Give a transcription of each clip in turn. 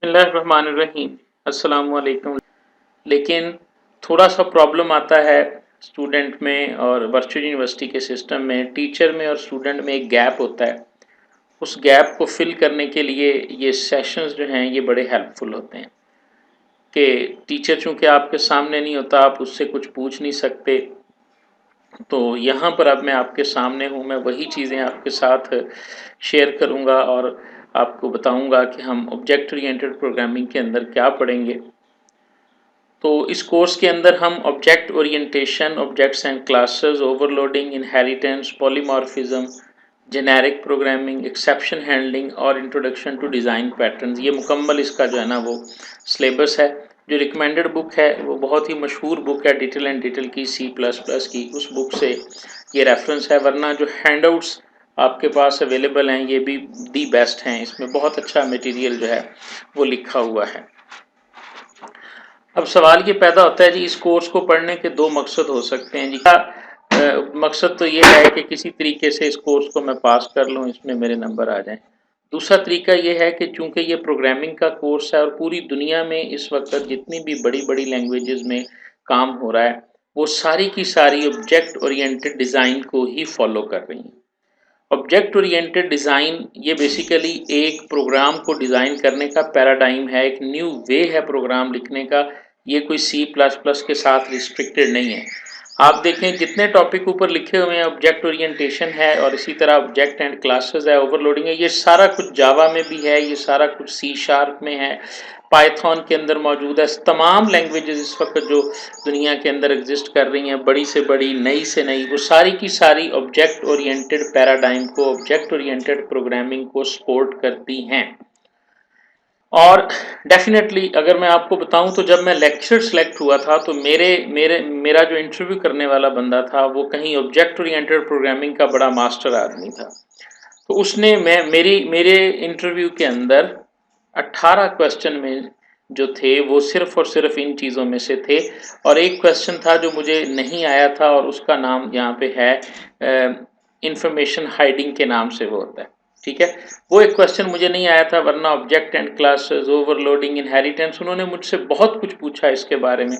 बिस्मिल्लाहिर्रहमानिर्रहीम, अस्सलामु अलैकुम। लेकिन थोड़ा-सा प्रॉब्लम आता है स्टूडेंट में और वर्चुअल यूनिवर्सिटी के सिस्टम में, टीचर में और स्टूडेंट में एक गैप होता है। उस गैप को फिल करने के लिए ये सेशंस जो हैं ये बड़े हेल्पफुल होते हैं कि टीचर चूँकि आपके सामने नहीं होता, आप उससे कुछ पूछ नहीं सकते। तो यहाँ पर अब मैं आपके सामने हूँ, मैं वही चीज़ें आपके साथ शेयर करूँगा और आपको बताऊँगा कि हम ऑब्जेक्ट ओरिएंटेड प्रोग्रामिंग के अंदर क्या पढ़ेंगे। तो इस कोर्स के अंदर हम object orientation, objects and classes, overloading, inheritance, polymorphism, generic programming, exception handling और इंट्रोडक्शन टू डिज़ाइन पैटर्न्स, ये मुकम्मल इसका जो है ना वो सिलेबस है। जो रिकमेंडेड बुक है वो बहुत ही मशहूर बुक है, डिटेल एंड डिटेल की, C++ की, उस बुक से ये रेफरेंस है। वरना जो हैंडआउट्स आपके पास अवेलेबल हैं ये भी दी बेस्ट हैं, इसमें बहुत अच्छा मटेरियल जो है वो लिखा हुआ है। अब सवाल ये पैदा होता है जी, इस कोर्स को पढ़ने के दो मकसद हो सकते हैं जी। मकसद तो ये है कि किसी तरीके से इस कोर्स को मैं पास कर लूँ, इसमें मेरे नंबर आ जाएं। दूसरा तरीका ये है कि चूंकि ये प्रोग्रामिंग का कोर्स है और पूरी दुनिया में इस वक्त जितनी भी बड़ी बड़ी लैंग्वेजेस में काम हो रहा है वो सारी की सारी ऑब्जेक्ट ओरिएंटेड डिज़ाइन को ही फॉलो कर रही हैं। ऑब्जेक्ट ओरिएंटेड डिज़ाइन ये बेसिकली एक प्रोग्राम को डिज़ाइन करने का पैराडाइम है, एक न्यू वे है प्रोग्राम लिखने का। ये कोई C++ के साथ रिस्ट्रिक्टेड नहीं है। आप देखें जितने टॉपिक ऊपर लिखे हुए हैं, ऑब्जेक्ट ओरिएंटेशन है और इसी तरह ऑब्जेक्ट एंड क्लासेस है, ओवरलोडिंग है, ये सारा कुछ जावा में भी है, ये सारा कुछ C# में है, पाइथन के अंदर मौजूद है। तमाम लैंग्वेजेस इस वक्त जो दुनिया के अंदर एग्जिस्ट कर रही हैं, बड़ी से बड़ी, नई से नई, वो सारी की सारी ऑब्जेक्ट ओरिएंटेड पैराडाइम को, ऑब्जेक्ट ओरिएंटेड प्रोग्रामिंग को सपोर्ट करती हैं। और डेफिनेटली अगर मैं आपको बताऊं तो जब मैं लेक्चर सेलेक्ट हुआ था तो मेरा जो इंटरव्यू करने वाला बंदा था वो कहीं ऑब्जेक्ट ओरिएंटेड प्रोग्रामिंग का बड़ा मास्टर आदमी था। तो उसने मैं मेरे इंटरव्यू के अंदर 18 क्वेश्चन में जो थे वो सिर्फ और सिर्फ इन चीज़ों में से थे। और एक क्वेश्चन था जो मुझे नहीं आया था और उसका नाम यहाँ पे है इंफॉर्मेशन हाइडिंग के नाम से वो होता है। ठीक है, वो एक क्वेश्चन मुझे नहीं आया था, वरना object and classes, overloading, inheritance, उन्होंने मुझसे बहुत कुछ पूछा इसके बारे में।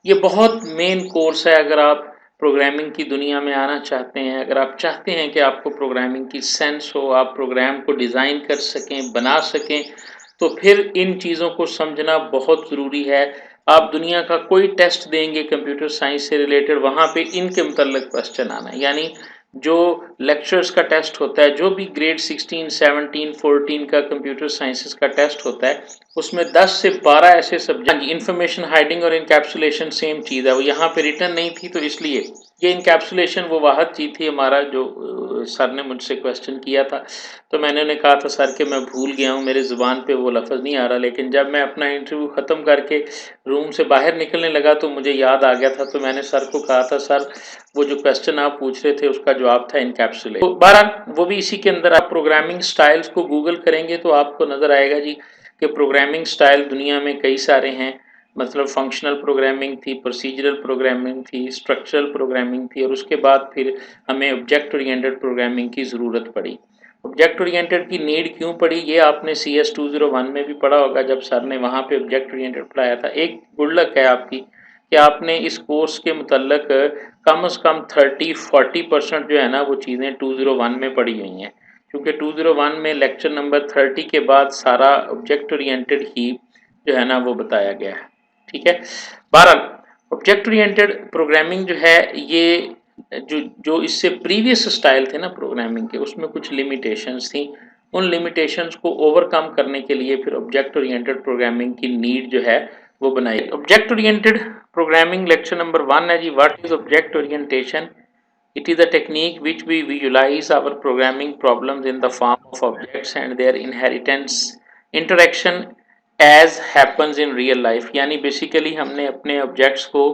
ये बहुत मेन कोर्स है अगर आप प्रोग्रामिंग की दुनिया में आना चाहते हैं, अगर आप चाहते हैं कि आपको प्रोग्रामिंग की सेंस हो, आप प्रोग्राम को डिज़ाइन कर सकें, बना सकें, तो फिर इन चीज़ों को समझना बहुत ज़रूरी है। आप दुनिया का कोई टेस्ट देंगे कंप्यूटर साइंस से रिलेटेड, वहाँ पे इनके मुतल्लिक़ क्वेश्चन आना है। यानी जो लेक्चर्स का टेस्ट होता है, जो भी ग्रेड 16, 17, 14 का कंप्यूटर साइंसेस का टेस्ट होता है, उसमें 10 से 12 ऐसे सब्जेक्ट, इंफॉर्मेशन हाइडिंग और इनकैप्सुलेशन सेम चीज़ है, वो यहाँ पे रिटर्न नहीं थी तो इसलिए ये इनकैप्सुलेशन वो वाहद चीज़ थी हमारा जो सर ने मुझसे क्वेश्चन किया था। तो मैंने उन्हें कहा था सर कि मैं भूल गया हूँ, मेरे ज़ुबान पे वो लफ्ज़ नहीं आ रहा। लेकिन जब मैं अपना इंटरव्यू ख़त्म करके रूम से बाहर निकलने लगा तो मुझे याद आ गया था। तो मैंने सर को कहा था सर वो जो क्वेश्चन आप पूछ रहे थे उसका जवाब था इनकैप्सुलेट। तो बहरहाल वो भी इसी के अंदर, आप प्रोग्रामिंग स्टाइल्स को गूगल करेंगे तो आपको नज़र आएगा जी कि प्रोग्रामिंग स्टाइल दुनिया में कई सारे हैं। मतलब फंक्शनल प्रोग्रामिंग थी, प्रोसीजरल प्रोग्रामिंग थी, स्ट्रक्चरल प्रोग्रामिंग थी और उसके बाद फिर हमें ऑब्जेक्ट ओरिएंटेड प्रोग्रामिंग की ज़रूरत पड़ी। ऑब्जेक्ट ओरिएंटेड की नीड क्यों पड़ी ये आपने CS 201 में भी पढ़ा होगा जब सर ने वहाँ पे ऑब्जेक्ट ओरिएंटेड पढ़ाया था। एक गुड लक है आपकी कि आपने इस कोर्स के मुतल्लिक़ कम से कम 30-40% जो है ना वो चीज़ें 201 में पढ़ी हुई हैं, क्योंकि 201 में लेक्चर नंबर 30 के बाद सारा ऑब्जेक्ट ओरिएंटेड ही जो है ना वो बताया गया है। ठीक है, बहरहाल ऑब्जेक्ट ओरिएंटेड प्रोग्रामिंग जो है ये जो इससे प्रीवियस स्टाइल थे ना प्रोग्रामिंग के, उसमें कुछ लिमिटेशंस थी। उन लिमिटेशंस को ओवरकम करने के लिए फिर ऑब्जेक्ट ओरिएंटेड प्रोग्रामिंग की नीड जो है वो बनाई। Object oriented programming lecture number 1 है जी, what is object orientation. It is a technique which we visualize our programming problems in the form of objects and their inheritance interaction as happens in real life। यानी basically हमने अपने objects को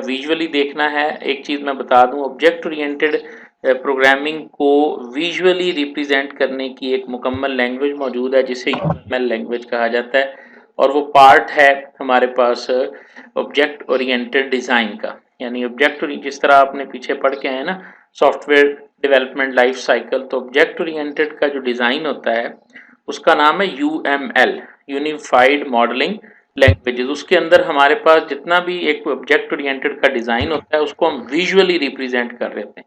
visually देखना है। एक चीज़ मैं बता दूं, ऑब्जेक्ट ओरिएंटेड प्रोग्रामिंग को विजुअली रिप्रेजेंट करने की एक मुकम्मल लैंग्वेज मौजूद है जिसे यूएमएल लैंग्वेज कहा जाता है, और वो पार्ट है हमारे पास ऑब्जेक्ट ओरिएंटेड डिज़ाइन का। यानी ऑब्जेक्ट, जिस तरह आपने पीछे पढ़ के आए ना सॉफ्टवेयर डेवलपमेंट लाइफ साइकिल, तो ऑब्जेक्ट ओरिएंटेड का जो डिज़ाइन होता है उसका नाम है यूएमएल, यूनिफाइड मॉडलिंग लैंग्वेजेस। उसके अंदर हमारे पास जितना भी एक ऑब्जेक्ट ओरिएंटेड का डिज़ाइन होता है उसको हम विजुअली रिप्रेजेंट कर रहे हैं।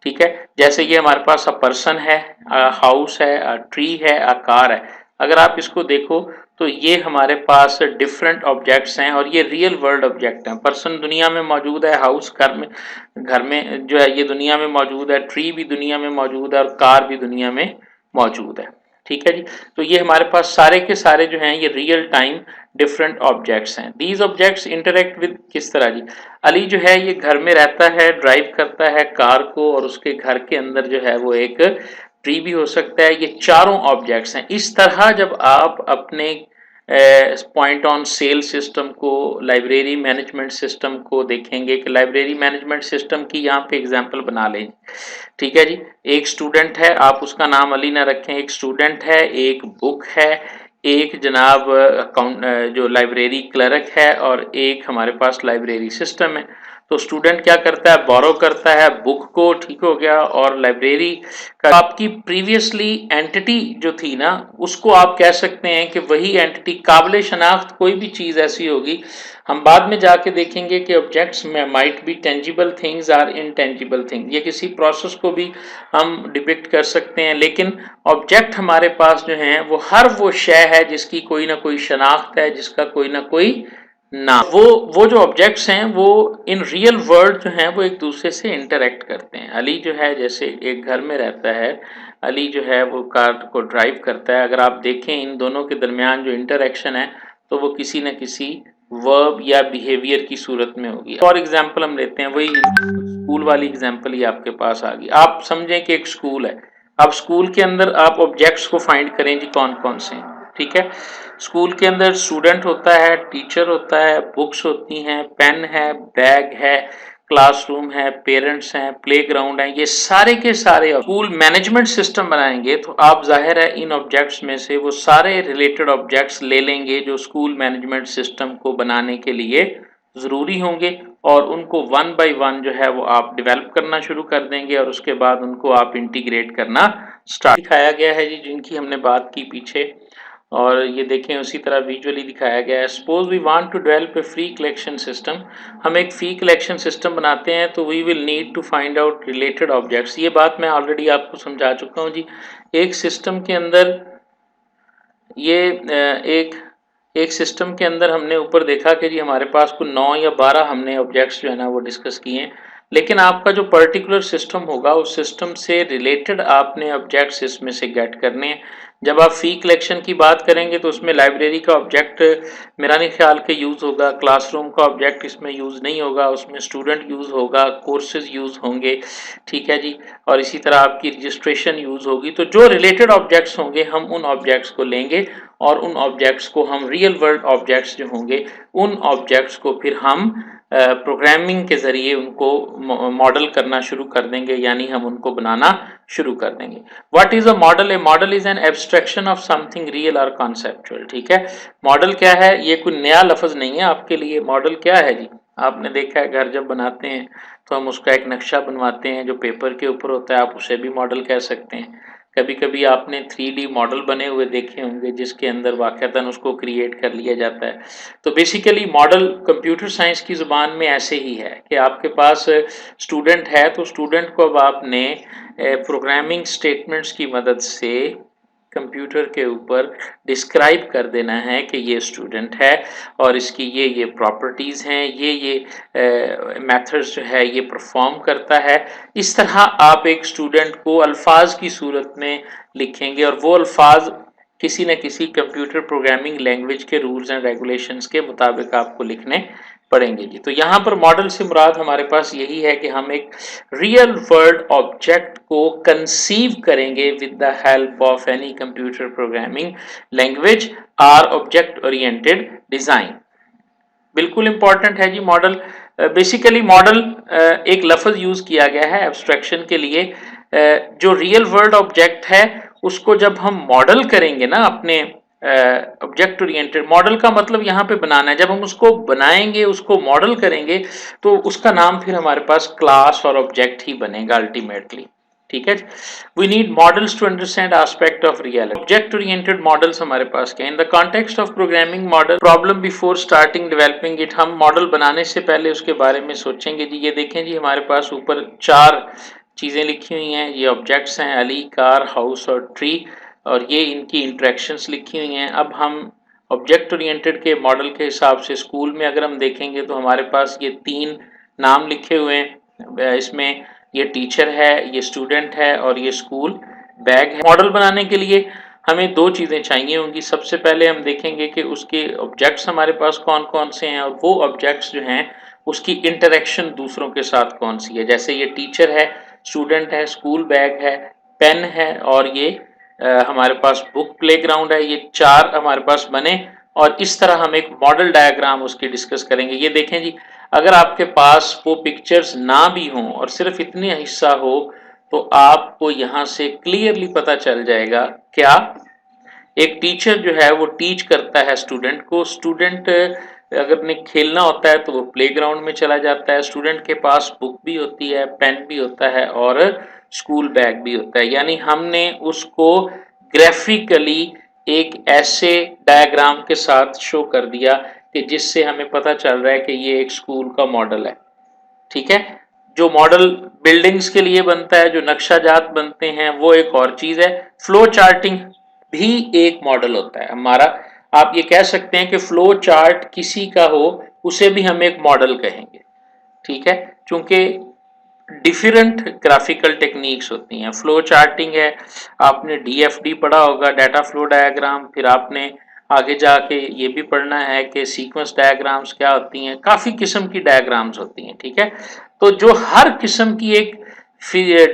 ठीक है, जैसे ये हमारे पास अ पर्सन है, अ हाउस है, अ ट्री है, अ कार है। अगर आप इसको देखो तो ये हमारे पास डिफरेंट ऑब्जेक्ट्स हैं और ये रियल वर्ल्ड ऑब्जेक्ट हैं। पर्सन दुनिया में मौजूद है, हाउस घर में जो है ये दुनिया में मौजूद है, ट्री भी दुनिया में मौजूद है और कार भी दुनिया में मौजूद है। ठीक है जी, तो ये हमारे पास सारे के सारे जो हैं ये रियल टाइम डिफरेंट ऑब्जेक्ट्स हैं। दीज ऑब्जेक्ट्स इंटरेक्ट विद, किस तरह जी, अली जो है ये घर में रहता है, ड्राइव करता है कार को, और उसके घर के अंदर जो है वो एक ट्री भी हो सकता है। ये चारों ऑब्जेक्ट्स हैं। इस तरह जब आप अपने पॉइंट ऑन सेल सिस्टम को, लाइब्रेरी मैनेजमेंट सिस्टम को देखेंगे कि लाइब्रेरी मैनेजमेंट सिस्टम की यहाँ पे एग्जांपल बना लें। ठीक है जी, एक स्टूडेंट है, आप उसका नाम अली ना रखें, एक स्टूडेंट है, एक बुक है, एक जनाब अकाउंट जो लाइब्रेरी क्लर्क है, और एक हमारे पास लाइब्रेरी सिस्टम है। तो स्टूडेंट क्या करता है, बोरो करता है बुक को, ठीक हो गया, और लाइब्रेरी का आपकी प्रीवियसली एंटिटी जो थी ना उसको आप कह सकते हैं कि वही एंटिटी काबिल शनाख्त कोई भी चीज़ ऐसी होगी, हम बाद में जाके देखेंगे कि ऑब्जेक्ट्स में might be tangible things or intangible things, ये किसी प्रोसेस को भी हम डिपिक्ट कर सकते हैं, लेकिन ऑब्जेक्ट हमारे पास जो है वो हर वो शय है जिसकी कोई ना कोई शनाख्त है, जिसका कोई ना कोई ना, वो जो ऑब्जेक्ट्स हैं वो इन रियल वर्ल्ड जो हैं वो एक दूसरे से इंटरेक्ट करते हैं। अली जो है जैसे एक घर में रहता है, अली जो है वो कार को ड्राइव करता है। अगर आप देखें इन दोनों के दरमियान जो इंटरेक्शन है तो वो किसी न किसी वर्ब या बिहेवियर की सूरत में होगी। फॉर एग्जाम्पल हम लेते हैं वही स्कूल वाली एग्जाम्पल ही आपके पास आ गई। आप समझें कि एक स्कूल है, अब स्कूल के अंदर आप ऑब्जेक्ट्स को फाइंड करें जी कौन कौन से हैं। ठीक है, स्कूल के अंदर स्टूडेंट होता है, टीचर होता है, बुक्स होती हैं, पेन है, बैग है, क्लासरूम है, पेरेंट्स हैं, प्लेग्राउंड है, ये सारे के सारे स्कूल मैनेजमेंट सिस्टम बनाएंगे तो आप जाहिर है इन ऑब्जेक्ट्स में से वो सारे रिलेटेड ऑब्जेक्ट्स ले लेंगे जो स्कूल मैनेजमेंट सिस्टम को बनाने के लिए ज़रूरी होंगे, और उनको वन बाय वन जो है वो आप डेवलप करना शुरू कर देंगे, और उसके बाद उनको आप इंटीग्रेट करना स्टार्ट। दिखाया गया है जी जिनकी हमने बात की पीछे, और ये देखें उसी तरह विजुअली दिखाया गया है। Suppose we want to develop a free collection system, हम एक फ्री कलेक्शन सिस्टम बनाते हैं तो we will need to find out related objects. ये बात मैं ऑलरेडी आपको समझा चुका हूँ जी। एक सिस्टम के अंदर ये एक एक सिस्टम के अंदर हमने ऊपर देखा कि जी हमारे पास कुछ 9 या 12 हमने ऑब्जेक्ट्स जो है ना वो डिस्कस किए हैं, लेकिन आपका जो पर्टिकुलर सिस्टम होगा उस सिस्टम से रिलेटेड आपने ऑब्जेक्ट्स इसमें से गेट करने हैं। जब आप फी कलेक्शन की बात करेंगे तो उसमें लाइब्रेरी का ऑब्जेक्ट मेरा नहीं ख्याल के यूज़ होगा, क्लासरूम का ऑब्जेक्ट इसमें यूज़ नहीं होगा, उसमें स्टूडेंट यूज़ होगा, कोर्सेज यूज़ होंगे। ठीक है जी, और इसी तरह आपकी रजिस्ट्रेशन यूज़ होगी। तो जो रिलेटेड ऑब्जेक्ट्स होंगे हम उन ऑब्जेक्ट्स को लेंगे, और उन ऑब्जेक्ट्स को हम रियल वर्ल्ड ऑब्जेक्ट्स जो होंगे उन ऑब्जेक्ट्स को फिर हम प्रोग्रामिंग के ज़रिए उनको मॉडल करना शुरू कर देंगे, यानी हम उनको बनाना शुरू कर देंगे। What is a model? A model is an abstraction of something real और कॉन्सेप्चुअल। ठीक है, मॉडल क्या है? ये कोई नया लफ्ज़ नहीं है आपके लिए। मॉडल क्या है जी? आपने देखा है घर जब बनाते हैं तो हम उसका एक नक्शा बनवाते हैं जो पेपर के ऊपर होता है, आप उसे भी मॉडल कह सकते हैं। कभी कभी आपने 3D मॉडल बने हुए देखे होंगे जिसके अंदर वाक़तन उसको क्रिएट कर लिया जाता है। तो बेसिकली मॉडल कंप्यूटर साइंस की ज़ुबान में ऐसे ही है कि आपके पास स्टूडेंट है तो स्टूडेंट को अब आपने प्रोग्रामिंग स्टेटमेंट्स की मदद से कंप्यूटर के ऊपर डिस्क्राइब कर देना है कि ये स्टूडेंट है और इसकी ये प्रॉपर्टीज़ हैं, ये मेथड्स जो है ये परफॉर्म करता है। इस तरह आप एक स्टूडेंट को अल्फाज की सूरत में लिखेंगे और वो अल्फाज किसी न किसी कंप्यूटर प्रोग्रामिंग लैंग्वेज के रूल्स एंड रेगुलेशंस के मुताबिक आपको लिखने पड़ेंगे जी। तो यहाँ पर मॉडल से मुराद हमारे पास यही है कि हम एक रियल वर्ल्ड ऑब्जेक्ट को कंसीव करेंगे with the help of any computer programming language or object oriented design. बिल्कुल इंपॉर्टेंट है जी मॉडल। बेसिकली मॉडल एक लफ्ज यूज किया गया है एब्स्ट्रैक्शन के लिए। जो रियल वर्ल्ड ऑब्जेक्ट है उसको जब हम मॉडल करेंगे ना अपने ऑब्जेक्ट ओरिएंटेड, मॉडल का मतलब यहाँ पे बनाना है, जब हम उसको बनाएंगे उसको मॉडल करेंगे तो उसका नाम फिर हमारे पास क्लास और ऑब्जेक्ट ही बनेगा अल्टीमेटली। ठीक है, we need models to understand aspect of reality. Object oriented models हमारे पास क्या, in the context of programming model problem before starting developing it, हम मॉडल बनाने से पहले उसके बारे में सोचेंगे जी। ये देखें जी, हमारे पास ऊपर 4 चीजें लिखी हुई हैं, ये ऑब्जेक्ट्स हैं, अली, कार, हाउस और ट्री, और ये इनकी इंटरेक्शंस लिखी हुई हैं। अब हम ऑब्जेक्ट ओरिएंटेड के मॉडल के हिसाब से स्कूल में अगर हम देखेंगे तो हमारे पास ये 3 नाम लिखे हुए हैं, इसमें ये टीचर है, ये स्टूडेंट है और ये स्कूल बैग है। मॉडल बनाने के लिए हमें 2 चीजें चाहिए होंगी। सबसे पहले हम देखेंगे कि उसके ऑब्जेक्ट्स हमारे पास कौन कौन से हैं और वो ऑब्जेक्ट्स जो हैं उसकी इंटरेक्शन दूसरों के साथ कौन सी है। जैसे ये टीचर है, स्टूडेंट है, स्कूल बैग है, पेन है और ये हमारे पास बुक प्लेग्राउंड है। ये 4 हमारे पास बने और इस तरह हम एक मॉडल डायग्राम उसकी डिस्कस करेंगे। ये देखें जी, अगर आपके पास वो पिक्चर्स ना भी हों और सिर्फ इतने हिस्सा हो तो आपको यहाँ से क्लियरली पता चल जाएगा क्या, एक टीचर जो है वो टीच करता है स्टूडेंट को, स्टूडेंट अगर ने खेलना होता है तो वो प्लेग्राउंड में चला जाता है, स्टूडेंट के पास बुक भी होती है, पेन भी होता है और स्कूल बैग भी होता है। यानी हमने उसको ग्राफिकली एक ऐसे डायग्राम के साथ शो कर दिया कि जिससे हमें पता चल रहा है कि ये एक स्कूल का मॉडल है। ठीक है, जो मॉडल बिल्डिंग्स के लिए बनता है, जो नक्शाजात बनते हैं, वो एक और चीज है। फ्लो चार्टिंग भी एक मॉडल होता है हमारा। आप ये कह सकते हैं कि फ्लो चार्ट किसी का हो उसे भी हम एक मॉडल कहेंगे। ठीक है, क्योंकि डिफरेंट ग्राफिकल टेक्निक्स होती हैं। फ्लो चार्टिंग है, आपने डीएफडी पढ़ा होगा, डाटा फ्लो डायग्राम, फिर आपने आगे जाके ये भी पढ़ना है कि सीक्वेंस डायग्राम्स क्या होती हैं, काफ़ी किस्म की डायग्राम्स होती हैं। ठीक है, तो जो हर किस्म की एक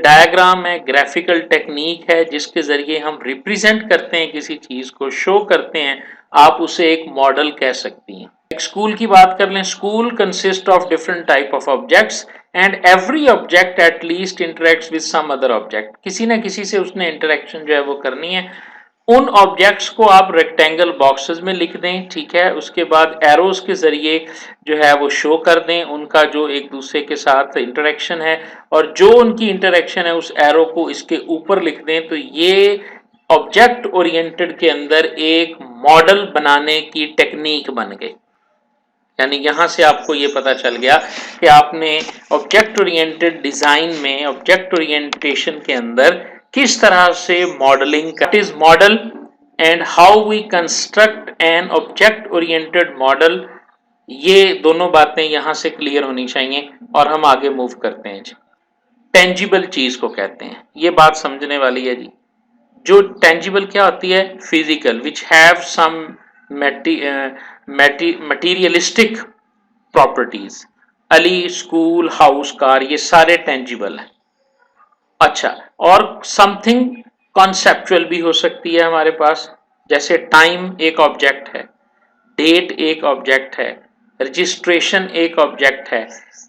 डायग्राम है, ग्राफिकल टेक्निक है जिसके ज़रिए हम रिप्रेजेंट करते हैं किसी चीज़ को, शो करते हैं, आप उसे एक मॉडल कह सकती हैं। एक स्कूल की बात कर लें, school consist of different type of objects and every object at least interacts with some other object. किसी ना किसी से उसने इंटरेक्शन जो है वो करनी है। उन ऑब्जेक्ट्स को आप रेक्टेंगल बॉक्सेस में लिख दें। ठीक है, उसके बाद एरोस के जरिए जो है वो शो कर दें उनका जो एक दूसरे के साथ इंटरेक्शन है, और जो उनकी इंटरेक्शन है उस एरो को इसके ऊपर लिख दें। तो ये ऑब्जेक्ट ओरिएंटेड के अंदर एक मॉडल बनाने की टेक्निक बन गई। यानी यहां से आपको ये पता चल गया कि आपने ऑब्जेक्ट ओरिएंटेड डिजाइन में, ऑब्जेक्ट ओरिएंटेशन के अंदर किस तरह से modelling, what is model and how we construct an object oriented model, ये दोनों बातें यहां से क्लियर होनी चाहिए। और हम आगे मूव करते हैं जी। टेंजिबल चीज को कहते हैं, ये बात समझने वाली है जी। जो टेंजिबल क्या होती है, physical, which have some materialistic properties. Ali, school, house, car, ये सारे टेंजिबल हैं। अच्छा, और समथिंग कॉन्सेप्चुअल भी हो सकती है हमारे पास, जैसे टाइम एक ऑब्जेक्ट है, डेट एक ऑब्जेक्ट है, रजिस्ट्रेशन एक ऑब्जेक्ट है।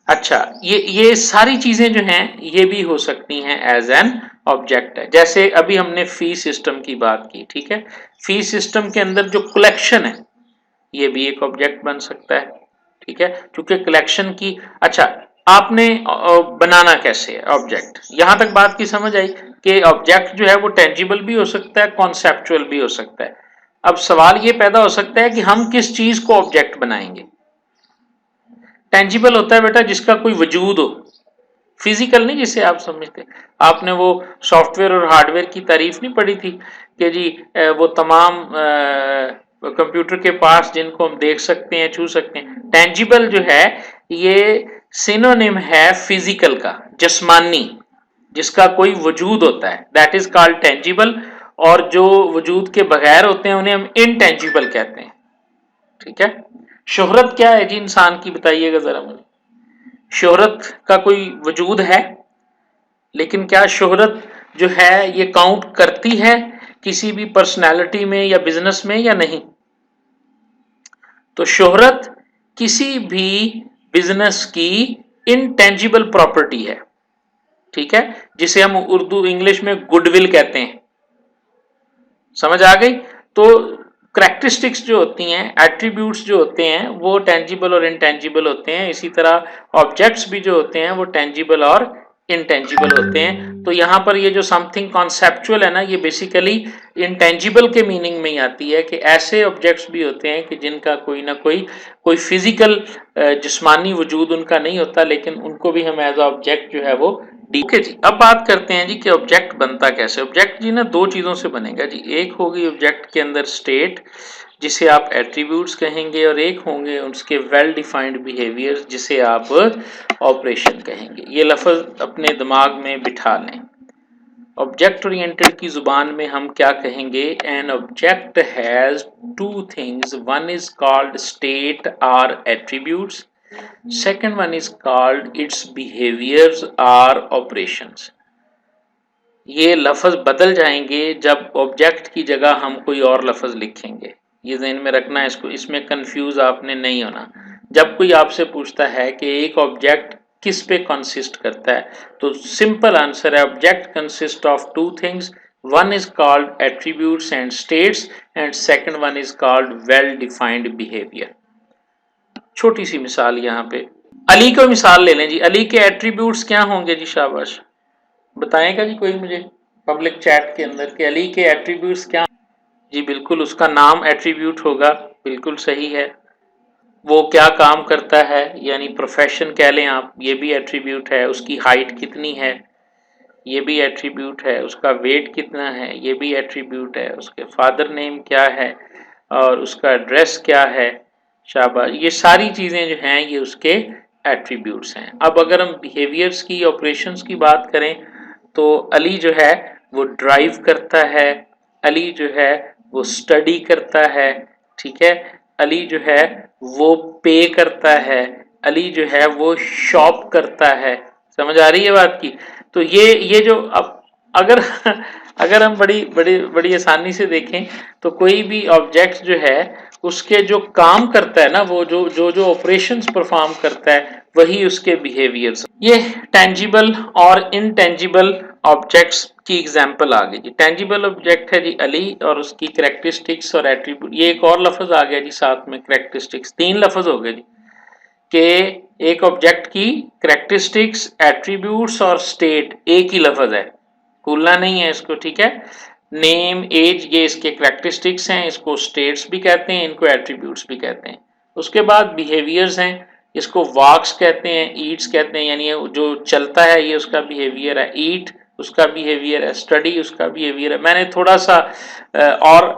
अच्छा, ये सारी चीजें जो हैं ये भी हो सकती हैं एज एन ऑब्जेक्ट है। जैसे अभी हमने फी सिस्टम की बात की। ठीक है, फी सिस्टम के अंदर जो कलेक्शन है ये भी एक ऑब्जेक्ट बन सकता है। ठीक है, क्योंकि कलेक्शन की, अच्छा आपने बनाना कैसे है ऑब्जेक्ट, यहां तक बात की समझ आई कि ऑब्जेक्ट जो है वो टेंजिबल भी हो सकता है, कॉन्सेप्चुअल भी हो सकता है। अब सवाल ये पैदा हो सकता है कि हम किस चीज को ऑब्जेक्ट बनाएंगे। टेंजिबल होता है बेटा जिसका कोई वजूद हो, फिजिकल नहीं जिसे आप समझते। आपने वो सॉफ्टवेयर और हार्डवेयर की तारीफ नहीं पढ़ी थी कि जी वो तमाम कंप्यूटर के पास जिनको हम देख सकते हैं, छू सकते हैं। टेंजिबल जो है ये सिनोनिम है फिजिकल का, जिस्मानी, जिसका कोई वजूद होता है, दैट इज कॉल्ड टेंजिबल। और जो वजूद के बगैर होते हैं उन्हें हम इनटेंजिबल कहते हैं। ठीक है, शोहरत क्या है जी इंसान की, बताइएगा जरा मुझे। शोहरत का कोई वजूद है, लेकिन क्या शोहरत जो है ये काउंट करती है किसी भी पर्सनैलिटी में या बिजनेस में या नहीं। तो शोहरत किसी भी बिजनेस की इनटेंजिबल प्रॉपर्टी है, ठीक है, जिसे हम उर्दू इंग्लिश में गुडविल कहते हैं। समझ आ गई? तो करैक्टरिस्टिक्स जो होती हैं, एट्रीब्यूट्स जो होते हैं, वो टेंजिबल और इनटेंजिबल होते हैं। इसी तरह ऑब्जेक्ट्स भी जो होते हैं वो टेंजिबल और इनटेंजिबल होते हैं। तो यहाँ पर ये जो समथिंग कॉन्सेप्चुअल है ना, ये बेसिकली इनटेंजिबल के मीनिंग में ही आती है कि ऐसे ऑब्जेक्ट्स भी होते हैं कि जिनका कोई ना कोई फिजिकल जिस्मानी वजूद उनका नहीं होता, लेकिन उनको भी हम एज ऑब्जेक्ट जो है वो ओके जी। अब बात करते हैं जी कि ऑब्जेक्ट बनता कैसे। ऑब्जेक्ट जी ना दो चीजों से बनेगा जी। एक होगी ऑब्जेक्ट के अंदर स्टेट, जिसे आप एट्रीब्यूट्स कहेंगे, और एक होंगे उसके वेल डिफाइंड बिहेवियर, जिसे आप ऑपरेशन कहेंगे। ये लफ्ज अपने दिमाग में बिठा लें। ऑब्जेक्ट ओरिएंटेड की जुबान में हम क्या कहेंगे? An object has two things, one is called state और attributes, second one is called its behaviors or operations। ये लफ्ज बदल जाएंगे जब ऑब्जेक्ट की जगह हम कोई और लफ्ज लिखेंगे। ये ज़हन में रखना है, इसको, इसमें कंफ्यूज आपने नहीं होना। जब कोई आपसे पूछता है कि एक ऑब्जेक्ट किस पे कंसिस्ट करता है, तो सिंपल आंसर है object consist of two things, one is called attributes and states, and second one is called well defined behaviour. छोटी सी मिसाल यहाँ पे अली को मिसाल ले लें जी। अली के एट्रीब्यूट्स क्या होंगे जी? शाबाश, बताएगा जी कोई मुझे पब्लिक चैट के अंदर कि अली के एट्रीब्यूट्स क्या? जी बिल्कुल, उसका नाम एट्रीब्यूट होगा, बिल्कुल सही है। वो क्या काम करता है, यानी प्रोफेशन कह लें आप, ये भी एट्रीब्यूट है। उसकी हाइट कितनी है, ये भी एट्रीब्यूट है। उसका वेट कितना है, ये भी एट्रीब्यूट है। उसके फादर नेम क्या है और उसका एड्रेस क्या है, शाबाश, ये सारी चीज़ें जो हैं ये उसके एट्रीब्यूट्स हैं। अब अगर हम बिहेवियर्स की, ऑपरेशंस की बात करें, तो अली जो है वो ड्राइव करता है, अली जो है वो स्टडी करता है, ठीक है, अली जो है वो पे करता है, अली जो है वो शॉप करता है। समझ आ रही है बात की? तो ये जो अब अगर अगर हम बड़ी बड़ी बड़ी आसानी से देखें, तो कोई भी ऑब्जेक्ट जो है उसके जो काम करता है ना, वो जो ऑपरेशंस परफॉर्म करता है, वही उसके बिहेवियर्स। ये टेंजिबल और इनटेंजिबल ऑब्जेक्ट्स की एग्जांपल आ गई जी। टेंजिबल ऑब्जेक्ट है जी अली और उसकी करैक्टरिस्टिक्स और एट्रीब्यूट। ये एक और लफ्ज आ गया जी साथ में, करैक्टरिस्टिक्स। तीन लफ्ज हो गए जी कि एक ऑब्जेक्ट की करैक्टरिस्टिक्स, एट्रीब्यूट्स और स्टेट एक ही लफ्ज है, भूलना नहीं है इसको, ठीक है। नेम, एज, ये इसके करैक्टरिस्टिक्स हैं, इसको स्टेट्स भी कहते हैं, इनको एट्रीब्यूट्स भी कहते हैं। उसके बाद बिहेवियर्स हैं, इसको वॉक्स कहते हैं, ईट्स कहते हैं, यानी जो चलता है ये उसका बिहेवियर है। ईट उसका बिहेवियर है, स्टडी उसका बिहेवियर है। मैंने थोड़ा सा और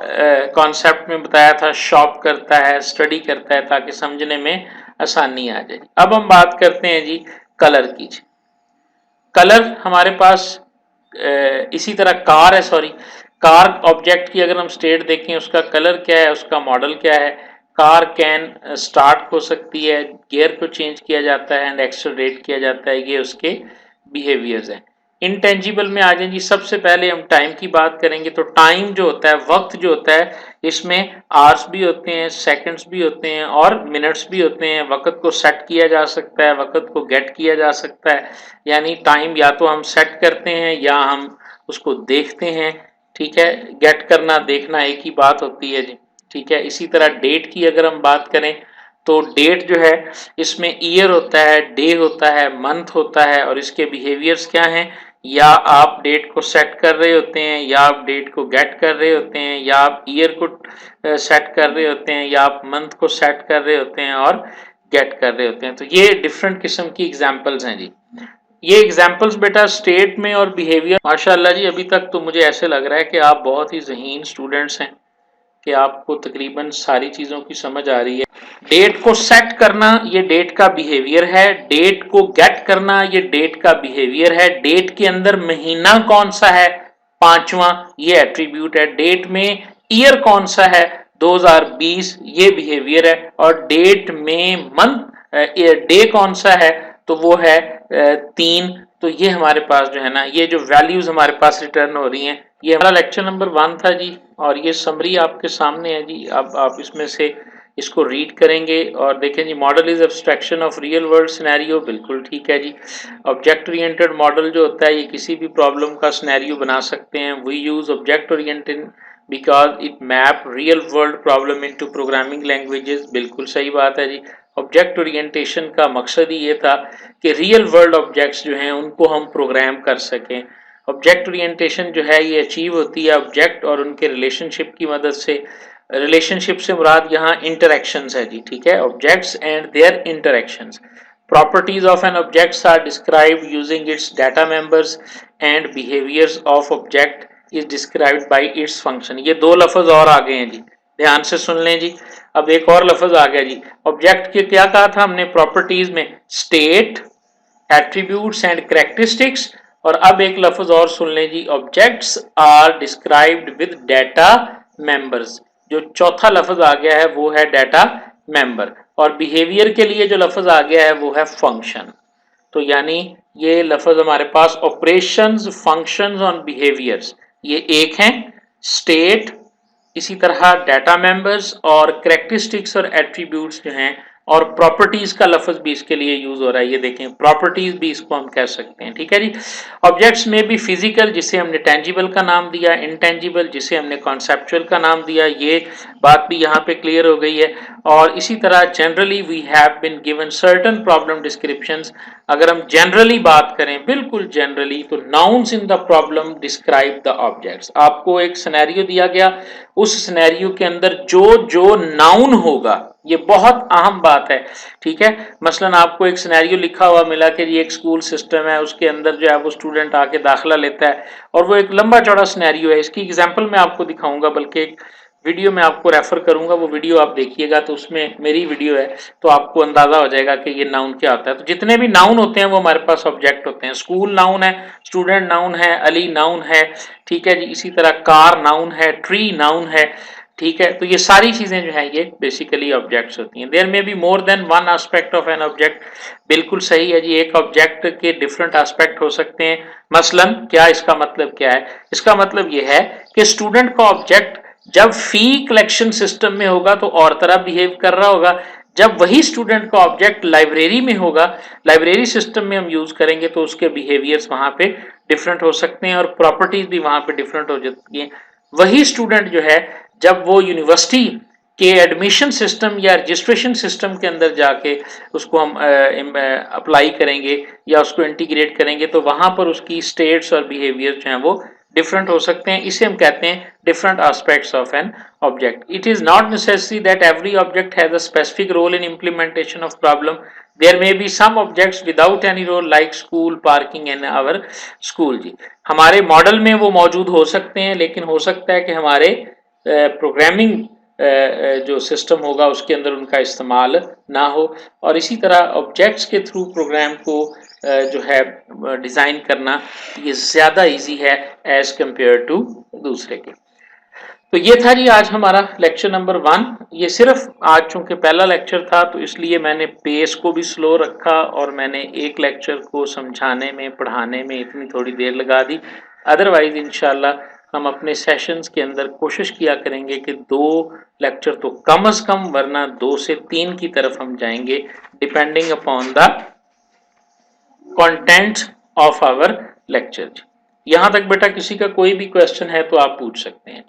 कॉन्सेप्ट में बताया था, शॉप करता है, स्टडी करता है, ताकि समझने में आसानी आ जाए। अब हम बात करते हैं जी कलर की। कलर हमारे पास इसी तरह कार है, सॉरी, कार ऑब्जेक्ट की अगर हम स्टेट देखें, उसका कलर क्या है, उसका मॉडल क्या है। कार कैन स्टार्ट हो सकती है, गियर को चेंज किया जाता है एंड एक्सेलरेट किया जाता है, ये उसके बिहेवियर्स हैं। इनटेंजिबल में आ जाए जी, सबसे पहले हम टाइम की बात करेंगे। तो टाइम जो होता है, वक्त जो होता है, इसमें आवर्स भी होते हैं, सेकंड्स भी होते हैं और मिनट्स भी होते हैं। वक्त को सेट किया जा सकता है, वक्त को गेट किया जा सकता है, यानी टाइम या तो हम सेट करते हैं या हम उसको देखते हैं, ठीक है। गेट करना, देखना एक ही बात होती है जी, ठीक है। इसी तरह डेट की अगर हम बात करें, तो डेट जो है इसमें ईयर होता है, डे होता है, मंथ होता है, और इसके बिहेवियर्स क्या हैं? या आप डेट को सेट कर रहे होते हैं, या आप डेट को गेट कर रहे होते हैं, या आप ईयर को सेट कर रहे होते हैं, या आप मंथ को सेट कर रहे होते हैं और गेट कर रहे होते हैं। तो ये डिफरेंट किस्म की एग्जांपल्स हैं जी। ये एग्जांपल्स बेटा स्टेट में और बिहेवियर। माशाल्लाह जी, अभी तक तो मुझे ऐसे लग रहा है कि आप बहुत ही ज़हीन स्टूडेंट्स हैं, कि आपको तकरीबन सारी चीज़ों की समझ आ रही है। डेट को सेट करना ये डेट का बिहेवियर है, डेट को गेट करना ये डेट का बिहेवियर है, डेट के अंदर महीना कौन सा है, पांचवा, ये एट्रीब्यूट है। डेट में ईयर कौन सा है, 2020, ये बिहेवियर है। और डेट में मंथ, डे कौन सा है, तो वो है 3। तो ये हमारे पास जो है ना, ये जो वैल्यूज हमारे पास रिटर्न हो रही हैं, ये हमारा लेक्चर नंबर 1 था जी, और ये समरी आपके सामने है जी। अब आप इसमें से इसको रीड करेंगे और देखें जी, model is abstraction of real world scenario, बिल्कुल ठीक है जी। ऑब्जेक्ट ओरिएंटेड मॉडल जो होता है ये किसी भी प्रॉब्लम का सिनेरियो बना सकते हैं। We use object oriented because it map real world problem into programming languages, बिल्कुल सही बात है जी। ऑब्जेक्ट ओरिएंटेशन का मकसद ही ये था कि रियल वर्ल्ड ऑब्जेक्ट्स जो हैं उनको हम प्रोग्राम कर सकें। ऑब्जेक्ट ओरिएंटेशन जो है ये अचीव होती है ऑब्जेक्ट और उनके रिलेशनशिप की मदद से। रिलेशनशिप से मुराद यहाँ इंटरेक्शंस है जी, ठीक है, objects and their interactions. Properties of an object are described using its data members and behaviors of object is described by its function। ये दो लफ्ज और आ गए हैं जी, ध्यान से सुन लें जी। अब एक और लफ्ज आ गया जी, ऑब्जेक्ट के क्या कहा था हमने प्रॉपर्टीज में, स्टेट, एट्रीब्यूट्स एंड कैरेक्टरिस्टिक्स। और अब एक लफ्ज और सुन लें जी, objects are described with data members. जो चौथा लफ्ज आ गया है वो है डाटा मेंबर, और बिहेवियर के लिए जो लफ्ज आ गया है वो है फंक्शन। तो यानी ये लफ्ज हमारे पास ऑपरेशंस, फंक्शंस और बिहेवियर्स, ये एक हैं, स्टेट, इसी तरह डाटा मेंबर्स और कैरेक्टरिस्टिक्स और एट्रीब्यूट्स जो हैं, और प्रॉपर्टीज का लफ्ज भी इसके लिए यूज हो रहा है, ये देखें प्रॉपर्टीज भी इसको हम कह सकते हैं, ठीक है जी। ऑब्जेक्ट्स में भी फिजिकल जिसे हमने टेंजिबल का नाम दिया, इनटेंजिबल जिसे हमने कॉन्सेप्चुअल का नाम दिया, ये बात भी यहाँ पे क्लियर हो गई है। और इसी तरह generally we have been given certain problem descriptions. अगर हम जनरली बात करें, बिल्कुल जनरली, तो nouns in the problem describe the objects. आपको एक सिनेरियो दिया गया, उस सिनेरियो के अंदर जो जो नाउन होगा, ये बहुत अहम बात है, ठीक है। मसलन आपको एक सिनेरियो लिखा हुआ मिला कि ये एक स्कूल सिस्टम है, उसके अंदर जो है वो स्टूडेंट आके दाखिला लेता है, और वो एक लंबा चौड़ा सिनेरियो है। इसकी एग्जांपल मैं आपको दिखाऊंगा, बल्कि एक वीडियो में आपको रेफर करूंगा, वो वीडियो आप देखिएगा, तो उसमें मेरी वीडियो है, तो आपको अंदाजा हो जाएगा कि ये नाउन क्या होता है। तो जितने भी नाउन होते हैं वो हमारे पास ऑब्जेक्ट होते हैं। स्कूल नाउन है, स्टूडेंट नाउन है, अली नाउन है, ठीक है जी। इसी तरह कार नाउन है, ट्री नाउन है, ठीक है। तो ये सारी चीजें जो है ये बेसिकली ऑब्जेक्ट्स होती हैं। देयर में be more than one aspect of an object, बिल्कुल सही है जी। एक ऑब्जेक्ट के डिफरेंट एस्पेक्ट हो सकते हैं। मसलन क्या, इसका मतलब क्या है? इसका मतलब ये है कि स्टूडेंट का ऑब्जेक्ट जब फी कलेक्शन सिस्टम में होगा तो और तरह बिहेव कर रहा होगा, जब वही स्टूडेंट का ऑब्जेक्ट लाइब्रेरी में होगा, लाइब्रेरी सिस्टम में हम यूज करेंगे, तो उसके बिहेवियर्स वहां पे डिफरेंट हो सकते हैं और प्रॉपर्टीज भी वहां पे डिफरेंट हो जाती हैं। वही स्टूडेंट जो है जब वो यूनिवर्सिटी के एडमिशन सिस्टम या रजिस्ट्रेशन सिस्टम के अंदर जाके उसको हम अप्लाई करेंगे या उसको इंटीग्रेट करेंगे, तो वहां पर उसकी स्टेट्स और बिहेवियर जो हैं वो डिफरेंट हो सकते हैं। इसे हम कहते हैं different aspects of an object. It is not necessary that every object has a specific role in implementation of problem. There may be some objects without any role like school, parking in our school जी। हमारे model में वो मौजूद हो सकते हैं, लेकिन हो सकता है कि हमारे प्रोग्रामिंग जो सिस्टम होगा उसके अंदर उनका इस्तेमाल ना हो। और इसी तरह ऑब्जेक्ट्स के थ्रू प्रोग्राम को जो है डिज़ाइन करना ये ज़्यादा इजी है एज कंपेयर टू दूसरे के। तो ये था जी आज हमारा लेक्चर नंबर 1। ये सिर्फ आज चूंकि पहला लेक्चर था तो इसलिए मैंने पेस को भी स्लो रखा और मैंने एक लेक्चर को समझाने में, पढ़ाने में इतनी थोड़ी देर लगा दी। अदरवाइज इंशाल्लाह हम अपने सेशंस के अंदर कोशिश किया करेंगे कि 2 लेक्चर तो कम से कम, वरना 2 से 3 की तरफ हम जाएंगे, depending upon the content of our lecture. यहाँ तक बेटा किसी का कोई भी क्वेश्चन है तो आप पूछ सकते हैं।